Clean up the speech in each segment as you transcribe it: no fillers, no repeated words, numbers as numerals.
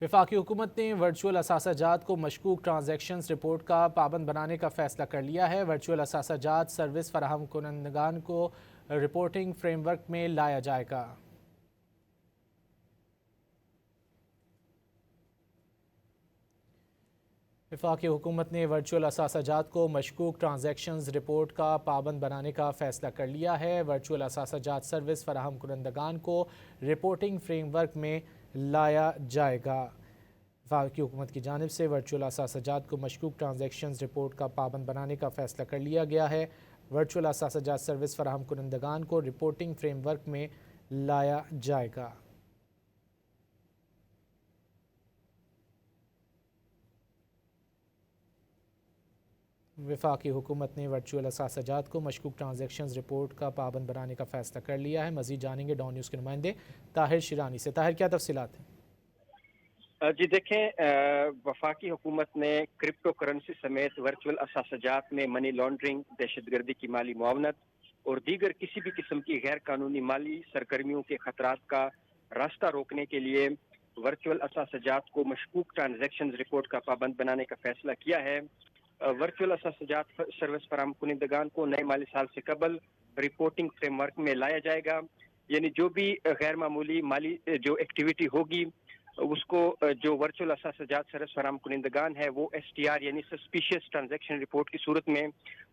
وفاقی حکومت نے ورچوئل اثاثہ جات کو مشکوک ٹرانزیکشنز رپورٹ کا پابند بنانے کا فیصلہ کر لیا ہے۔ ورچوئل اثاثہ جات سروس فراہم کنندگان کو رپورٹنگ فریم ورک میں لایا جائے گا۔ وفاقی حکومت نے ورچوئل اثاثہ جات کو مشکوک ٹرانزیکشنز رپورٹ کا پابند بنانے کا فیصلہ کر لیا ہے۔ ورچوئل اثاثہ جات سروس فراہم کنندگان کو رپورٹنگ فریم ورک میں لایا جائے گا۔ وفاقی حکومت کی جانب سے ورچوئل اثاثہ جات کو مشکوک ٹرانزیکشنز رپورٹ کا پابند بنانے کا فیصلہ کر لیا گیا ہے۔ ورچوئل اثاثہ جات سروس فراہم کنندگان کو رپورٹنگ فریم ورک میں لایا جائے گا۔ وفاقی حکومت نے ورچوئل اثاثہ جات کو مشکوک ٹرانزیکشنز رپورٹ کا پابند بنانے کا فیصلہ کر لیا ہے۔ مزید جانیں گے ڈان نیوز کے نمائندے طاہر شیرانی سے۔ طاہر، کیا تفصیلات ہیں؟ جی دیکھیں، وفاقی حکومت نے کرپٹو کرنسی سمیت ورچوئل اثاثہ جات میں منی لانڈرنگ، دہشت گردی کی مالی معاونت اور دیگر کسی بھی قسم کی غیر قانونی مالی سرگرمیوں کے خطرات کا راستہ روکنے کے لیے ورچوئل اثاثہ جات کو مشکوک ٹرانزیکشنز رپورٹ کا پابند بنانے کا فیصلہ کیا ہے۔ ورچوئل اثاثہ جات سروس فراہم کنندگان کو نئے مالی سال سے قبل رپورٹنگ فریم ورک میں لایا جائے گا، یعنی جو بھی غیر معمولی مالی جو ایکٹیویٹی ہوگی اس کو جو ورچوئل اثاثہ جات سروس فراہم کنندگان ہے وہ ایس ٹی آر یعنی سسپیشیس ٹرانزیکشن رپورٹ کی صورت میں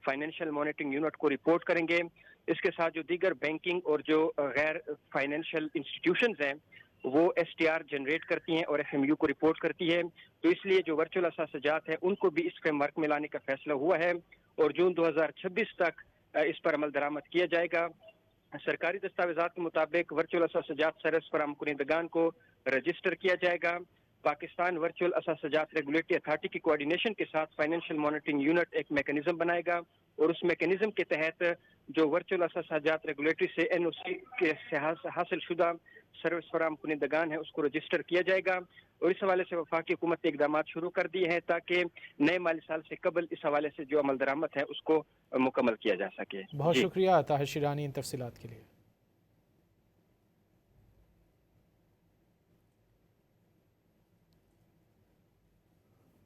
فائنینشیل مانیٹرنگ یونٹ کو رپورٹ کریں گے۔ اس کے ساتھ جو دیگر بینکنگ اور جو غیر فائنینشیل انسٹیٹیوشنز ہیں وہ ایس ٹی آر جنریٹ کرتی ہیں اور ایف ایم یو کو رپورٹ کرتی ہے، تو اس لیے جو ورچوئل اثاثہ جات ہیں ان کو بھی اس فریم ورک میں لانے کا فیصلہ ہوا ہے اور جون 2026 تک اس پر عمل درآمد کیا جائے گا۔ سرکاری دستاویزات کے مطابق ورچوئل اثاثہ جات سروس فراہم کنندگان کو رجسٹر کیا جائے گا۔ پاکستان ورچوئل اثاثہ جات ریگولیٹری اتھارٹی کی کوارڈینیشن کے ساتھ فائنینشیل مانیٹرنگ یونٹ ایک میکانزم بنائے گا اور اس میکانزم کے تحت جو ورچوئل اثاثہ جات ریگولیٹری سے این او سی کے حاصل شدہ سروس فراہم کنندگان ہیں اس کو رجسٹر کیا جائے گا، اور اس حوالے سے وفاقی حکومت نے اقدامات شروع کر دیے ہیں تاکہ نئے مالی سال سے قبل اس حوالے سے جو عمل درآمد ہے اس کو مکمل کیا جا سکے۔ بہت شکریہ طاہر شیرانی ان تفصیلات کے لیے۔